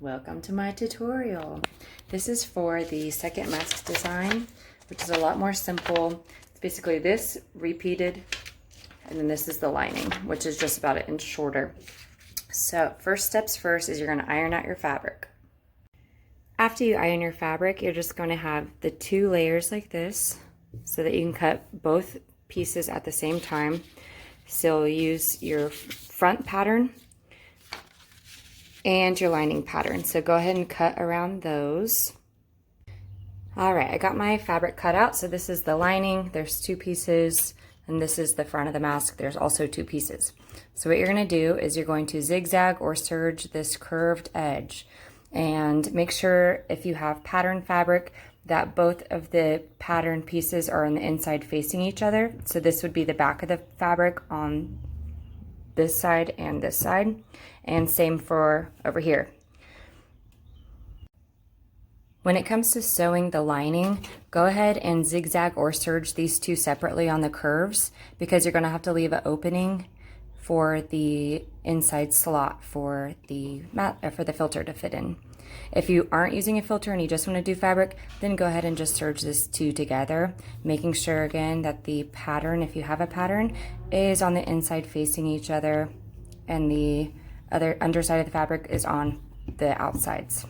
Welcome to my tutorial. This is for the second mask design, which is a lot more simple. It's basically this repeated, and then this is the lining, which is just about an inch shorter. So first steps first is you're going to iron out your fabric. After you iron your fabric, you're just going to have the two layers like this so that you can cut both pieces at the same time. So you'll use your front pattern and your lining pattern. So go ahead and cut around those. All right, I got my fabric cut out. So this is the lining, there's two pieces, and this is the front of the mask. There's also two pieces. So what you're gonna do is you're going to zigzag or serge this curved edge. And make sure if you have pattern fabric that both of the pattern pieces are on the inside facing each other. So this would be the back of the fabric on this side and this side, and same for over here. When it comes to sewing the lining, go ahead and zigzag or serge these two separately on the curves, because you're going to have to leave an opening for the inside slot for the filter to fit in. If you aren't using a filter and you just want to do fabric, then go ahead and just serge this two together, making sure again that the pattern, if you have a pattern, is on the inside facing each other and the other underside of the fabric is on the outsides.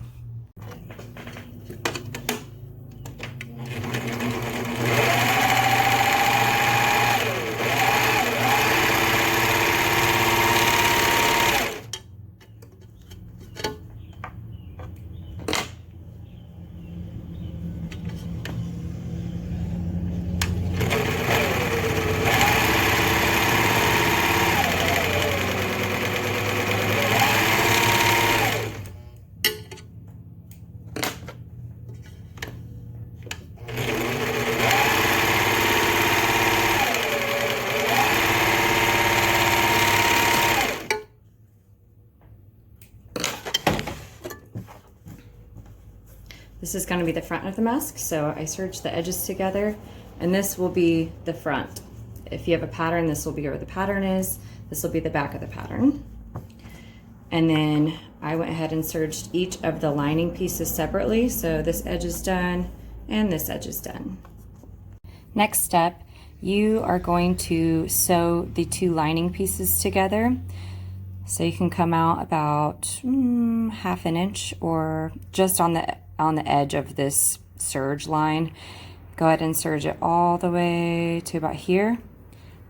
This is going to be the front of the mask, so I serged the edges together, and this will be the front. If you have a pattern, this will be where the pattern is. This will be the back of the pattern. And then I went ahead and serged each of the lining pieces separately, so this edge is done and this edge is done. Next step, you are going to sew the two lining pieces together. So you can come out about half an inch or just on the edge of this serge line. Go ahead and serge it all the way to about here.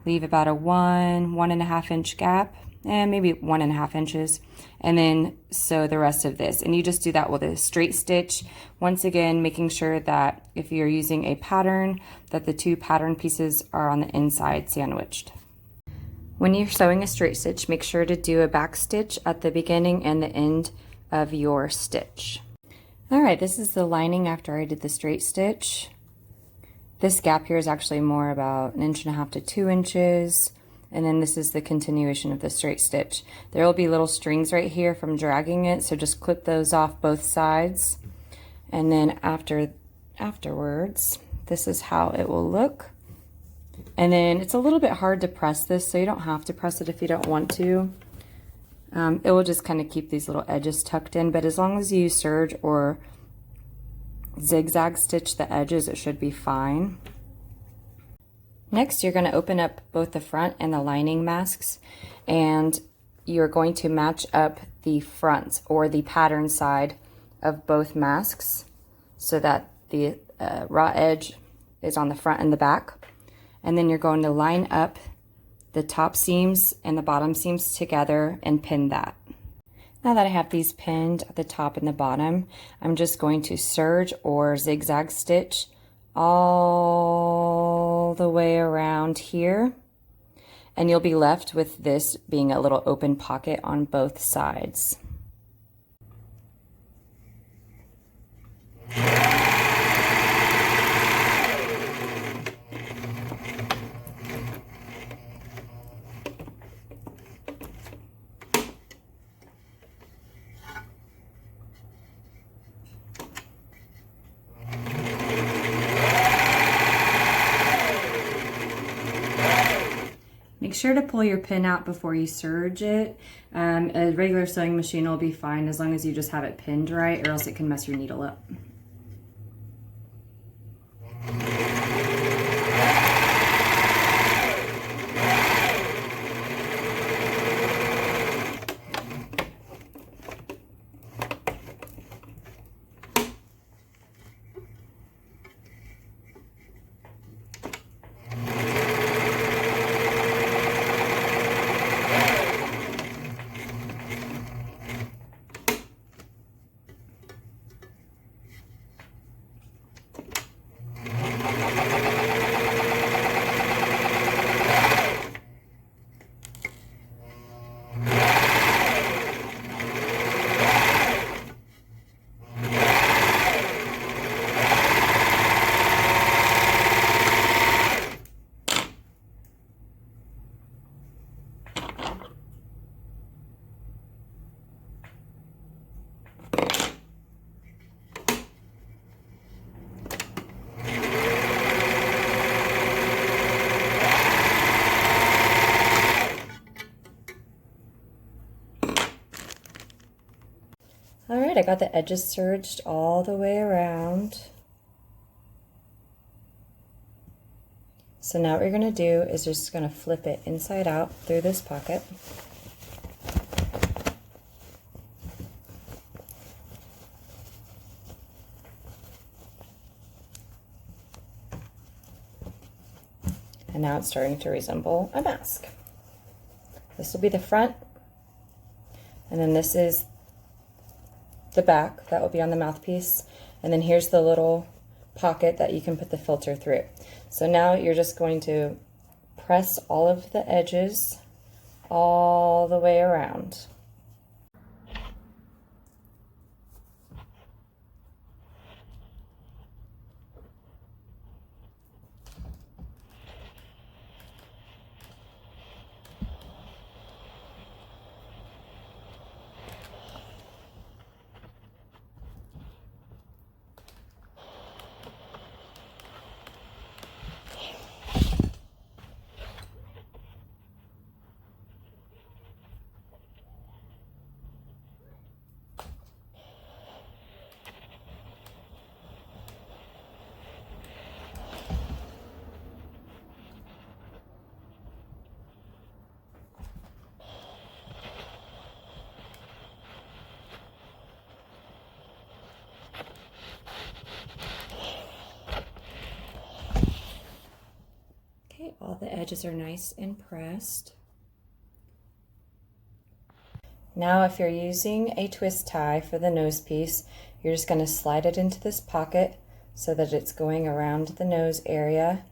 Leave about a 1.5 inch gap, and maybe 1.5 inches, and then sew the rest of this. And you just do that with a straight stitch. Once again, making sure that if you're using a pattern, that the two pattern pieces are on the inside sandwiched. When you're sewing a straight stitch, make sure to do a back stitch at the beginning and the end of your stitch. All right, this is the lining after I did the straight stitch. This gap here is actually more about 1.5 inches to 2 inches. And then this is the continuation of the straight stitch. There will be little strings right here from dragging it, so just clip those off both sides. And then afterwards, this is how it will look. And then it's a little bit hard to press this, so you don't have to press it if you don't want to. It will just kind of keep these little edges tucked in, but as long as you serge or zigzag stitch the edges, it should be fine. Next, you're going to open up both the front and the lining masks, and you're going to match up the front or the pattern side of both masks so that the raw edge is on the front and the back. And then you're going to line up the top seams and the bottom seams together and pin that. Now that I have these pinned at the top and the bottom, I'm just going to serge or zigzag stitch all the way around here, and you'll be left with this being a little open pocket on both sides. Make sure to pull your pin out before you serge it. A regular sewing machine will be fine as long as you just have it pinned right, or else it can mess your needle up. All right, I got the edges serged all the way around. So now what you're gonna do is you're just gonna flip it inside out through this pocket. And now it's starting to resemble a mask. This will be the front, and then this is the back that will be on the mouthpiece, and then here's the little pocket that you can put the filter through. So now you're just going to press all of the edges all the way around. Okay, all the edges are nice and pressed. Now if you're using a twist tie for the nose piece, you're just going to slide it into this pocket so that it's going around the nose area,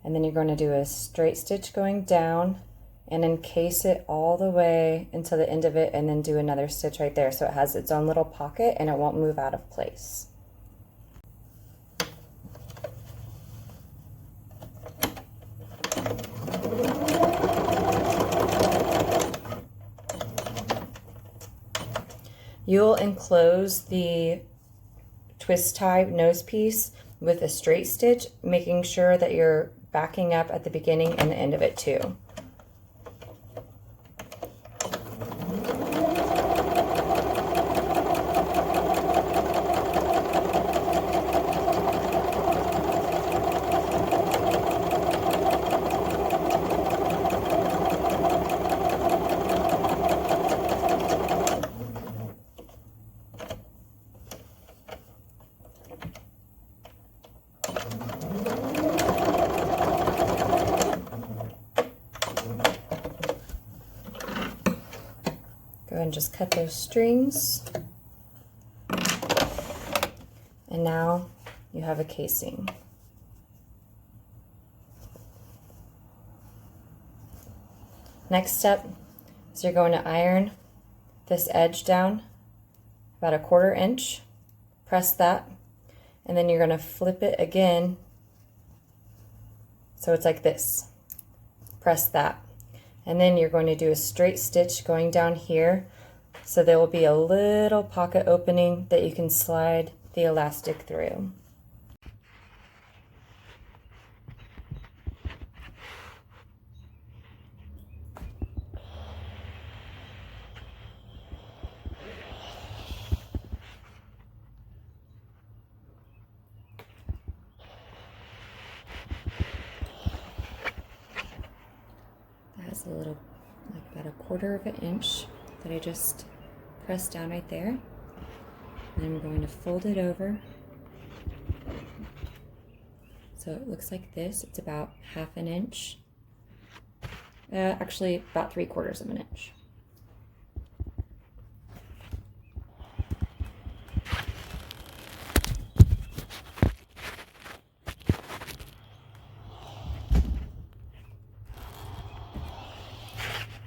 and then you're going to do a straight stitch going down and encase it all the way until the end of it, and then do another stitch right there so it has its own little pocket and it won't move out of place. You'll enclose the twist tie nose piece with a straight stitch, making sure that you're backing up at the beginning and the end of it too. Go ahead and just cut those strings. And now you have a casing. Next step is you're going to iron this edge down about 1/4 inch. Press that, and then you're going to flip it again so it's like this. Press that. And then you're going to do a straight stitch going down here, so there will be a little pocket opening that you can slide the elastic through. 1/4 of an inch that I just pressed down right there. And I'm going to fold it over. So it looks like this. It's about 1/2 inch. Actually, about 3/4 of an inch.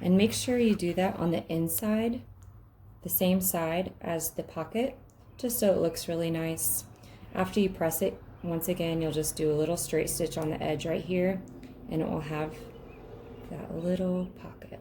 And make sure you do that on the inside, the same side as the pocket, just so it looks really nice. After you press it, once again, you'll just do a little straight stitch on the edge right here, and it will have that little pocket.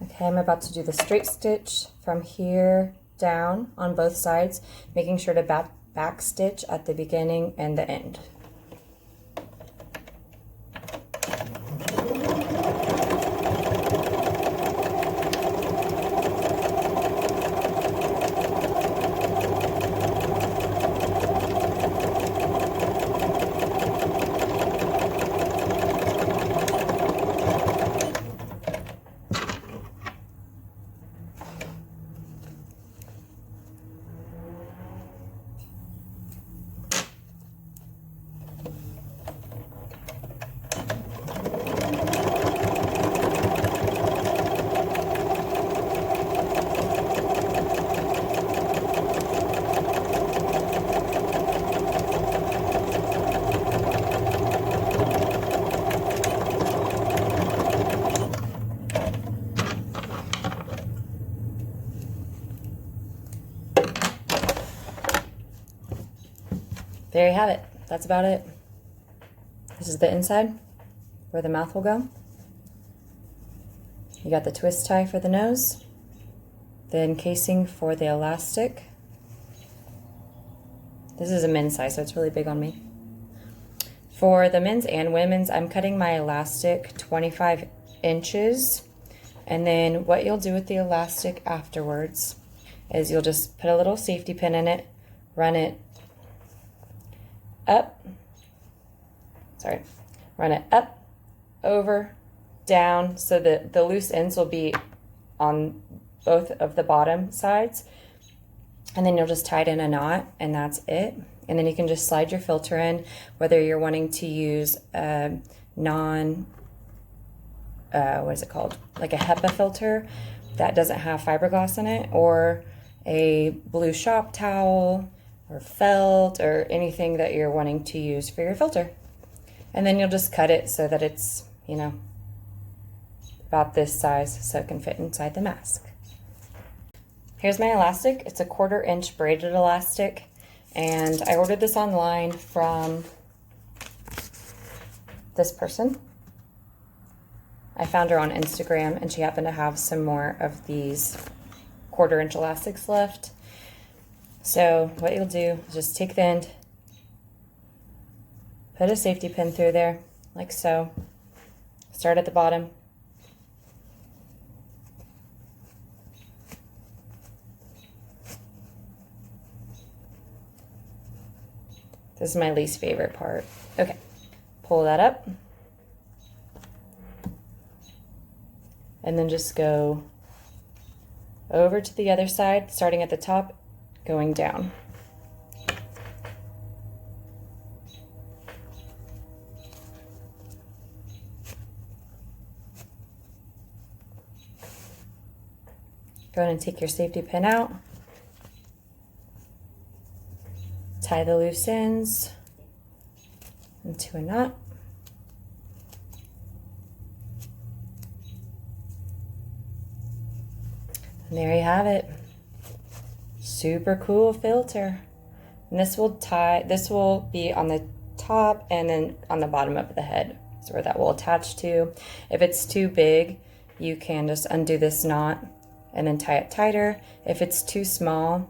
Okay, I'm about to do the straight stitch from here down on both sides, making sure to back stitch at the beginning and the end. There you have it. That's about it. This is the inside where the mouth will go. You got the twist tie for the nose, the encasing for the elastic. This is a men's size, so it's really big on me. For the men's and women's, I'm cutting my elastic 25 inches. And then what you'll do with the elastic afterwards is you'll just put a little safety pin in it, run it up, run it up, over, down, so that the loose ends will be on both of the bottom sides. And then you'll just tie it in a knot, and that's it. And then you can just slide your filter in, whether you're wanting to use a what is it called? Like a HEPA filter that doesn't have fiberglass in it, or a blue shop towel, or felt, or anything that you're wanting to use for your filter. And then you'll just cut it so that it's, you know, about this size so it can fit inside the mask. Here's my elastic. It's a 1/4 inch braided elastic, and I ordered this online from this person. I found her on Instagram, and she happened to have some more of these 1/4 inch elastics left. So what you'll do is just take the end, put a safety pin through there, like so. Start at the bottom. This is my least favorite part. Okay, pull that up. And then just go over to the other side, starting at the top, going down. Go ahead and take your safety pin out. Tie the loose ends into a knot. And there you have it. Super cool filter. And this will be on the top and then on the bottom of the head. That's where that will attach to. If it's too big, you can just undo this knot and then tie it tighter. If it's too small,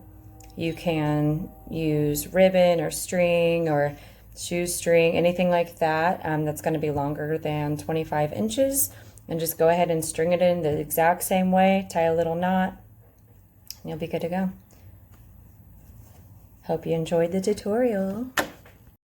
you can use ribbon or string or shoestring, anything like that that's going to be longer than 25 inches, and just go ahead and string it in the exact same way, tie a little knot, and you'll be good to go. Hope you enjoyed the tutorial.